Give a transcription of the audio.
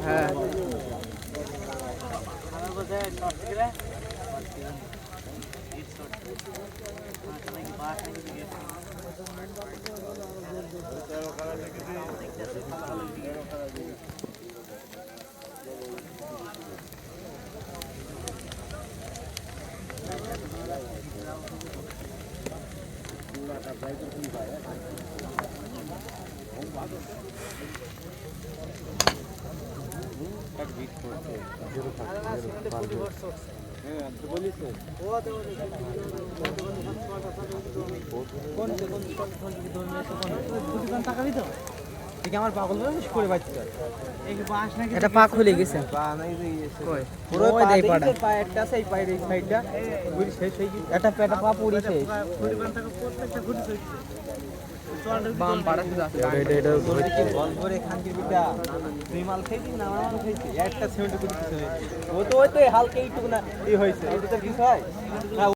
হ্যাঁ আমার পাগল করে বাচ্চা এটা পা খুলে গেছে একটা পেটা পা পড়েছে বাম পাড়া খানকির বিটা তুই মাল খাইছি না আমার মাল খাইছি একটা সিমেন্ট ও তো ওই তো হালকা এইটুকু না এই হয়েছে এটা তো কিছু হয়